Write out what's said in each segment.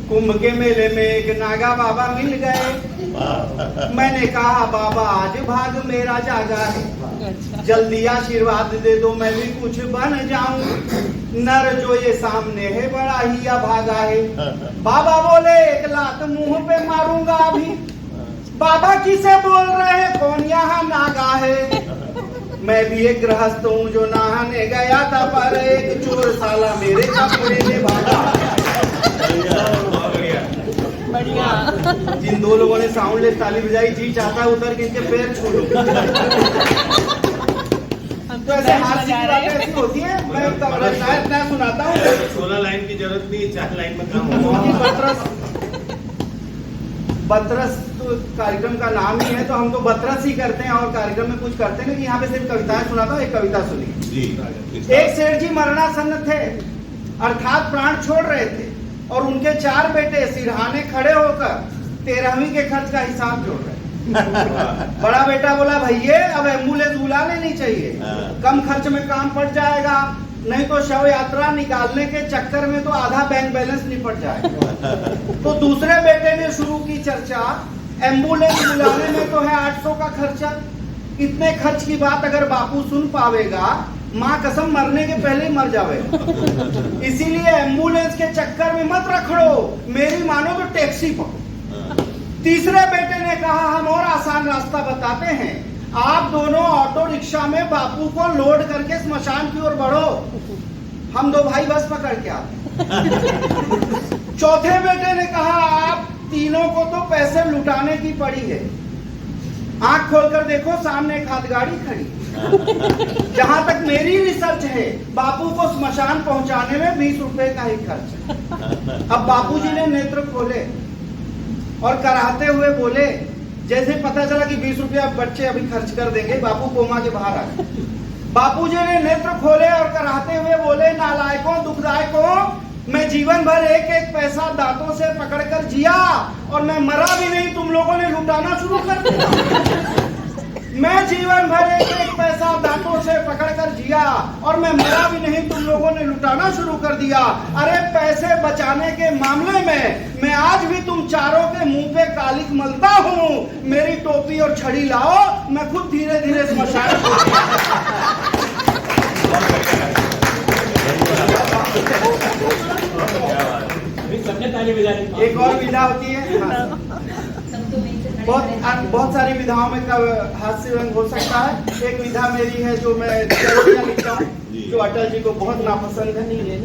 कुंभ के मेले में एक नागा बाबा मिल गए। मैंने कहा बाबा आज भाग मेरा जागा है, जल्दी आशीर्वाद दे दो मैं भी कुछ बन जाऊं। नर जो ये सामने है बड़ा ही अभागा है। बाबा बोले एक लात मुंह पे मारूंगा अभी। बाबा किसे बोल रहे हैं, कौन यहाँ नागा है? मैं भी एक गृहस्थ हूँ जो नहाने गया था, पर एक चोर साला मेरे कपड़े में भागा। जिन दो लोगों ने साउंडलेस ताली बजाई, जी चाहता है उतर के इनके पैर छू लूं। तो ऐसे हाथ की बातें ऐसी होती है। मैं शायद मैं सुनाता हूँ। 16 लाइन की जरूरत नहीं, 4 लाइन में काम होगा। बतरस तो कार्यक्रम का नाम ही है, तो हम तो बतरस ही करते हैं और कार्यक्रम में कुछ करते नहीं। यहाँ पे सिर्फ कविताएं सुनाता हूँ। एक कविता सुनिए। एक सेठ जी मरणासन्न थे, अर्थात प्राण छोड़ रहे थे, और उनके 4 बेटे सिरहाने खड़े होकर 13वीं के खर्च का हिसाब जोड़ रहे। बड़ा बेटा बोला भैया अब एम्बुलेंस बुला लेनी चाहिए, कम खर्च में काम पड़ जाएगा, नहीं तो शव यात्रा निकालने के चक्कर में तो आधा बैंक बैलेंस निपट जाएगा। तो दूसरे बेटे ने शुरू की चर्चा, एम्बुलेंस बुलाने में तो है 800 का खर्चा। इतने खर्च की बात अगर बापू सुन पावेगा, माँ कसम मरने के पहले ही मर जावेगा। इसीलिए एम्बुलेंस के चक्कर में मत रखड़ो, मेरी मानो तो टैक्सी पकड़ो। तीसरे बेटे ने कहा हम और आसान रास्ता बताते हैं, आप दोनों ऑटो रिक्शा में बापू को लोड करके स्मशान की ओर बढ़ो, हम 2 भाई बस पकड़ के आते। चौथे बेटे ने कहा आप तीनों को तो पैसे लुटाने की पड़ी है, आंख खोलकर देखो सामने एक हाथ गाड़ी खड़ी। जहां तक मेरी रिसर्च है, बापू को स्मशान पहुंचाने में 20 रुपए का ही खर्च। अब बापूजी ने नेत्र खोले और कराहते हुए बोले, जैसे पता चला कि 20 रुपया बच्चे अभी खर्च कर देंगे, बापू कोमा के बाहर आ गए। बापूजी ने नेत्र खोले और कराहते हुए बोले, नालायकों दुखदायकों, मैं जीवन भर एक एक पैसा दांतों से पकड़कर जिया और मैं मरा भी नहीं, तुम लोगों ने लुटाना शुरू कर दिया। मैं जीवन भर एक एक पैसा दांतों से पकड़कर जिया और मैं मरा भी नहीं, तुम लोगों ने लुटाना शुरू कर दिया। अरे पैसे बचाने के मामले में मैं आज भी तुम चारों के मुंह पे कालिक मलता हूँ। मेरी टोपी और छड़ी लाओ, मैं खुद धीरे धीरे स्मशान। एक और विधा होती है। हाँ। बहुत सारी विधाओं में हास्य रंग हो सकता है। एक विधा मेरी है जो मैं लिखता हूँ, जो अटल जी को बहुत नापसंद है।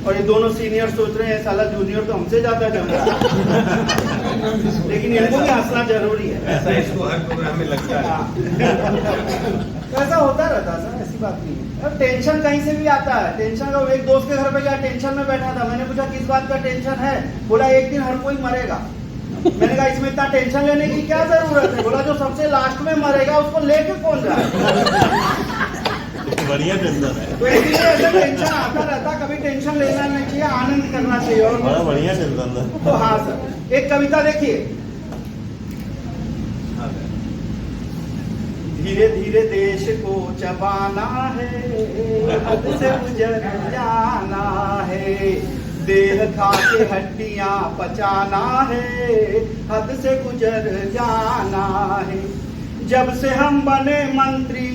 और ये दोनों सीनियर सोच रहे हैं साला जूनियर तो हमसे ज्यादा डर रहा है, लेकिन इनको भी हंसना जरूरी है। ऐसा इसको हर प्रोग्राम में लगता है। तो ऐसा होता रहता है, ऐसी बात नहीं है। अब टेंशन कहीं से भी आता है। टेंशन का एक दोस्त के घर पे गया, टेंशन में बैठा था। मैंने पूछा किस बात का टेंशन है? बोला एक दिन हर कोई मरेगा। मैंने कहा इसमें इतना टेंशन लेने की क्या जरूरत है? बोला जो सबसे लास्ट में मरेगा उसको लेके कौन जाए? बढ़िया टेंशन है। तो इसलिए ऐसे टेंशन आता रहता, कभी टेंशन लेना नहीं चाहिए, आनंद करना चाहिए। और बड़ा बढ़िया टेंशन है। तो हाँ सर, एक कविता देखिए। धीरे धीरे देश को चबाना है, हद से गुजर जाना है, देह खा के हड्डियां पचाना है, हद से गुजर जाना है। जब से हम बने मंत्री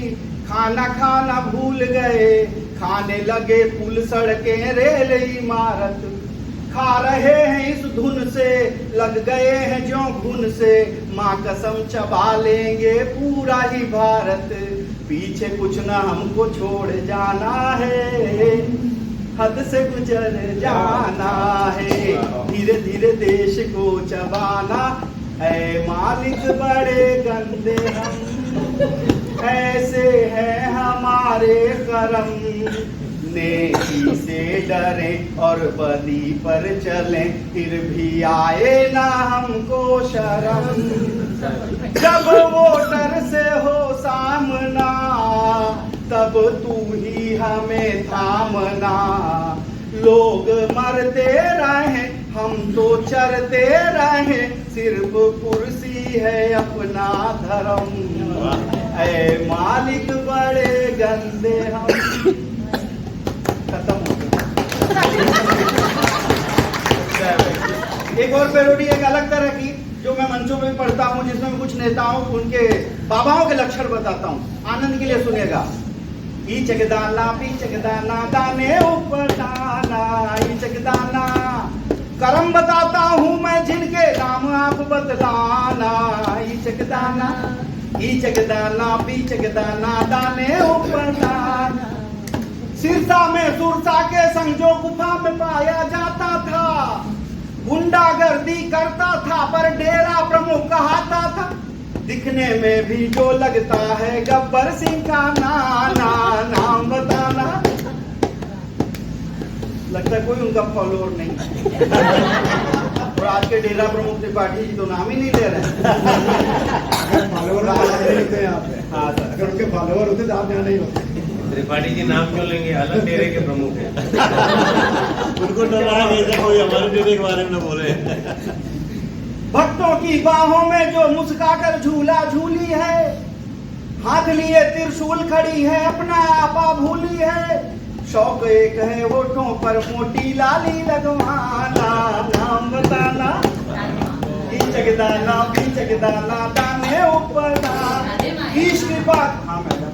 खाना खाना भूल गए, खाने लगे पुल सड़कें रेल इमारत, खा रहे हैं इस धुन से, लग गए हैं ज्यों घुन से, माँ कसम चबा लेंगे पूरा ही भारत, पीछे कुछ न हमको छोड़ जाना है, हद से गुजर जाना है, धीरे धीरे देश को चबाना है, मालिक बड़े गंदे हम, ऐसे है हमारे करम, नेकी से डरे और बदी पर चले, फिर भी आए ना हमको शर्म, जब वोटर से हो सामना, तब तू ही हमें थामना, लोग मरते रहे हम तो चरते रहे, सिर्फ कुर्सी है अपना धर्म, ऐ मालिक बड़े गंदे हम। खत्म हो गया। एक और पैरोडी एक अलग तरह की जो मैं मंचों में पढ़ता हूँ, जिसमें मैं कुछ नेताओं उनके बाबाओं के लक्षण बताता हूँ, आनंद के लिए सुनेगा। ईचकदाना पीचकदाना दाने ऊपर दाना, ईचकदाना कर्म बताता हूँ मैं जिनके नाम आप बतलाना। ईचकदाना ईचकदाना पीचकदाना दाने ऊपर दाना। सिरसा में सुरसा के संग जो गुफा में पाया जाता था, गुंडागर्दी करता था पर डेरा प्रमुख कहाता था। दिखने में भी जो लगता है गब्बर सिंह का नाना, नाम बताना। लगता है कोई उनका फॉलोअर नहीं। और आज के डेरा प्रमुख त्रिपाठी जी तो नाम ही नहीं ले रहे। फॉलोअर होते यहाँ पे। हाँ सर, अगर उनके फॉलोअर होते तो आप यहाँ नहीं होते। त्रिपाठी जी नाम क्यों लेंगे, अलग डेरे के प्रमुख हैं। उनको डर रहा है जैसे कोई हमारे डेरे के बारे में बोले। भक्तों की बाहों में जो मुस्काकर झूला झूली है, हाथ लिए त्रिशूल खड़ी है अपना आपा भूली है। शौक एक है होठों पर मोटी लाली लगवाना, नाम बताना। ईचकदाना पीचकदाना दाने ऊपर दाना। ईश कृपा। हाँ मैडम,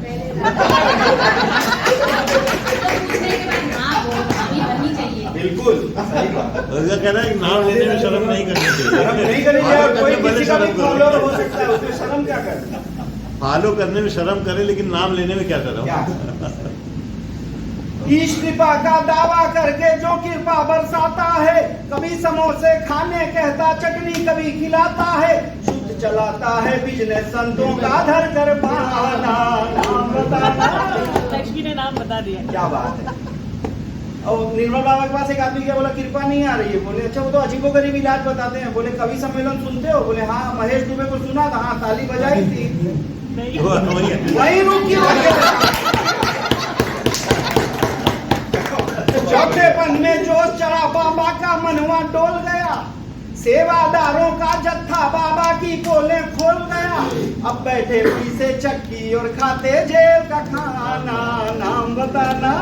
बिल्कुल सही बात। उसका कहना है कि नाम लेने में शर्म नहीं करनी शर्म चाहिए। नहीं करनी चाहिए, और कोई किसी का भी शर्म फॉलोअर हो करो। सकता है, उसमें शर्म क्या करना। फॉलो करने में शर्म करे, लेकिन नाम लेने में क्या शर्म। क्या? ईश कृपा का दावा करके जो कृपा बरसाता है, कभी समोसे खाने कहता चटनी कभी खिलाता है। शुद्ध चलाता है बिजनेस संतों का धर कर बहाना, नाम बताना। लक्ष्मी ने नाम बता दिया। क्या बात है। और निर्मल बाबा के पास एक आदमी क्या बोला, कृपा नहीं आ रही है। बोले अच्छा, वो तो अजीबोगरीब इलाज बताते हैं। बोले कवि सम्मेलन सुनते हो? बोले हाँ, महेश दुबे को सुना था, हाँ ताली बजाई थी, वही रुकी चौथेपन में जोश चढ़ा बाबा का मनवा डोल गया। सेवादारों का जत्था बाबा की पोले खोल गया। अब बैठे पीसे चक्की और खाते जेल का खाना, नाम बताना।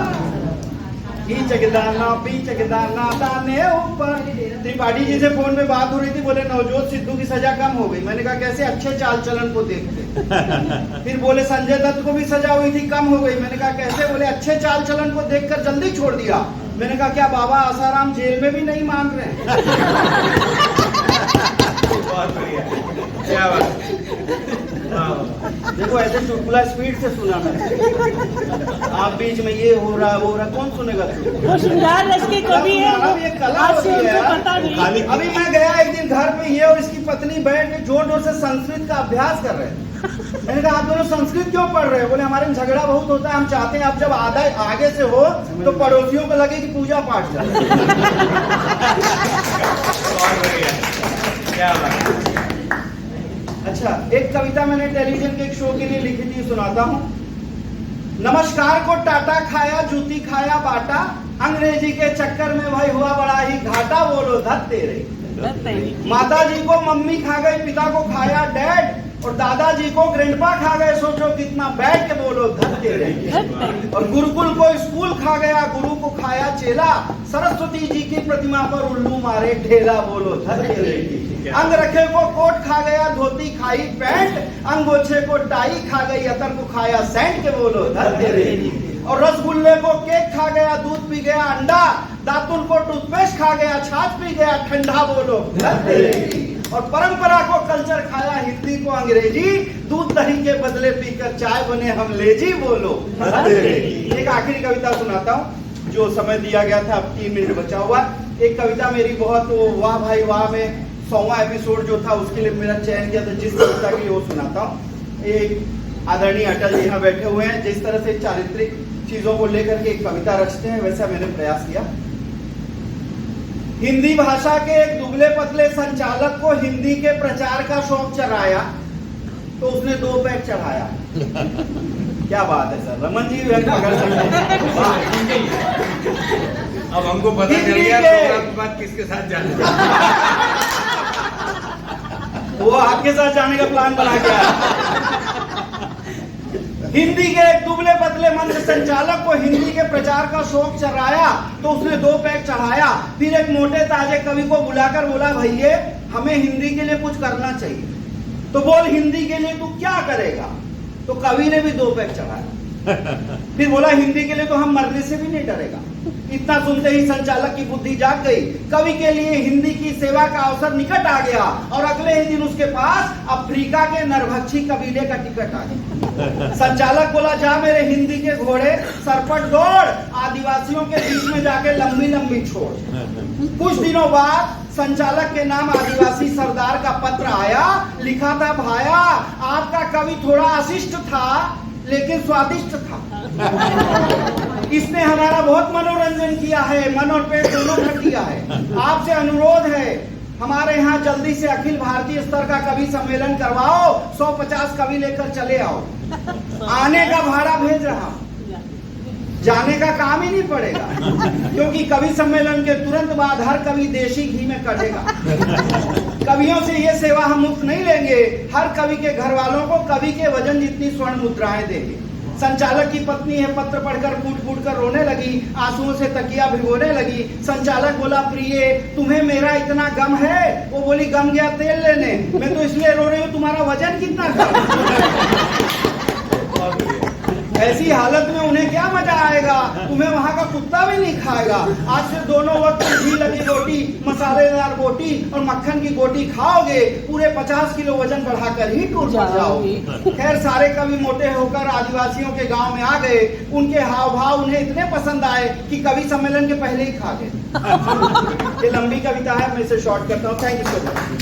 ईचकदाना पीचकदाना दाने ऊपर। त्रिपाठी जी से फोन में बात हो रही थी, बोले नवजोत सिद्धू की सजा कम हो गई। मैंने कहा कैसे? अच्छे चाल चलन को देखते। फिर बोले संजय दत्त को भी सजा हुई थी, कम हो गई। मैंने कहा कैसे? बोले अच्छे चाल चलन को देखकर जल्दी छोड़ दिया। मैंने कहा क्या बाबा आसाराम जेल में भी नहीं मान रहे? बहुत बढ़िया, क्या बात। देखो ऐसे चुटकुला स्पीड से सुना मैंने। आप बीच में ये हो रहा वो रहा, कौन सुनेगा? वो श्रृंगार रस की कवि है, ये कला आज होती से है उनको यार। पता नहीं। अभी मैं गया एक दिन घर पे, ये और इसकी पत्नी बैठ के जोर जोर से संस्कृत का अभ्यास कर रहे हैं। मैंने कहा आप दोनों संस्कृत क्यों पढ़ रहे हो? बोले हमारे में झगड़ा बहुत होता है, हम चाहते हैं आप जब आगे से हो तो पड़ोसियों को लगे कि पूजा पाठ चल रहा बहुत बढ़िया, क्या बात। अच्छा, एक कविता मैंने टेलीविजन के एक शो के लिए लिखी थी, सुनाता हूँ। नमस्कार को टाटा खाया, जूती खाया बाटा, अंग्रेजी के चक्कर में भाई हुआ बड़ा ही घाटा। बोलो धत तेरे। माता जी को मम्मी खा गई, पिता को खाया डैड, और दादाजी को ग्रैंडपा खा गए। सोचो कितना बैठ के बोलो धत तेरे। और गुरुकुल को स्कूल खा गया, गुरु को खाया चेला, सरस्वती जी की प्रतिमा पर उल्लू मारे ढेला। बोलो धत तेरे। अंगरखे को कोट खा गया, धोती खाई पैंट, अंगोछे को टाई खा गई, अतर को खाया सेंट के। बोलो धत तेरे। और रसगुल्ले को केक खा गया, दूध पी गया अंडा, दातुन को टूथपेस्ट खा गया, छाछ पी गया ठंडा। बोलो धत तेरे। और परंपरा को कल्चर खाया, हिंदी को अंग्रेजी, दूध दही के बदले पीकर चाय बने हम लेजी। बोलो धत तेरे। एक आखिरी कविता सुनाता हूँ, जो समय दिया गया था, अब 3 मिनट बचा हुआ। एक कविता मेरी बहुत वाह भाई वाह में 100वां एपिसोड जो था उसके लिए मेरा चयन किया था, जिस कविता के लिए वो सुनाता हूँ। एक आदरणीय अटल जी यहाँ बैठे हुए हैं, जिस तरह से चारित्रिक चीजों को लेकर के एक कविता रचते हैं, वैसा मैंने प्रयास किया। हिंदी भाषा के एक दुबले पतले संचालक को हिंदी के प्रचार का शौक चढ़ाया, तो उसने 2 पैक चढ़ाया। क्या बात है सर, रमन जी पकड़ सकते। अब हमको पता चल गया प्रोग्राम के बाद किसके साथ जाना है। वो आपके साथ जाने का प्लान बना गया। हिंदी के एक दुबले पतले मंच संचालक को हिंदी के प्रचार का शौक चढ़ाया तो उसने 2 पैक चढ़ाया। फिर एक मोटे ताजे कवि को बुलाकर बोला, भैया हमें हिंदी के लिए कुछ करना चाहिए, तो बोल हिंदी के लिए तू क्या करेगा? तो कवि ने भी 2 पैक चढ़ाया। फिर बोला हिंदी के लिए तो हम मरने से भी नहीं डरेगा। इतना सुनते ही संचालक की बुद्धि जाग गई। कवि के लिए हिंदी की सेवा का अवसर निकट आ गया और अगले ही दिन उसके पास अफ्रीका के नरभक्षी कबीले का टिकट आ गया। संचालक बोला, जा मेरे हिंदी के घोड़े सरपट दौड़, आदिवासियों के बीच में जाके लंबी लंबी छोड़। कुछ दिनों बाद संचालक के नाम आदिवासी सरदार का पत्र आया। लिखा था, भाया आपका कवि थोड़ा अशिष्ट था लेकिन स्वादिष्ट था। इसने हमारा बहुत मनोरंजन किया है, मन और पेट दोनों भर दिया है। आपसे अनुरोध है, हमारे यहाँ जल्दी से अखिल भारतीय स्तर का कवि सम्मेलन करवाओ, 150 कवि लेकर चले आओ। आने का भाड़ा भेज रहा हूं, जाने का काम ही नहीं पड़ेगा, क्योंकि कवि सम्मेलन के तुरंत बाद हर कवि देशी घी में कटेगा। कवियों से ये सेवा हम मुफ्त नहीं लेंगे, हर कवि के घर वालों को कवि के वजन जितनी स्वर्ण मुद्राएं देंगे। संचालक की पत्नी है पत्र पढ़कर फूट फूट कर रोने लगी, आंसुओं से तकिया भिगोने लगी। संचालक बोला, प्रिय तुम्हें मेरा इतना गम है? वो बोली, गम गया तेल लेने, मैं तो इसलिए रो रही हूँ तुम्हारा वजन कितना कम। ऐसी हालत में उन्हें क्या मजा आएगा? तुम्हें वहां का कुत्ता भी नहीं खाएगा। आज से दोनों वक्त घी लगी रोटी, मसालेदार बोटी और मक्खन की गोटी खाओगे, पूरे 50 किलो वजन बढ़ाकर ही टूट पड़ जाओगे। खैर सारे कवि मोटे होकर आदिवासियों के गांव में आ गए। उनके हाव भाव उन्हें इतने पसंद आए कि कवि सम्मेलन के पहले ही खा गए। ये लंबी कविता है, मैं इसे शॉर्ट करता हूँ। Thank you so much.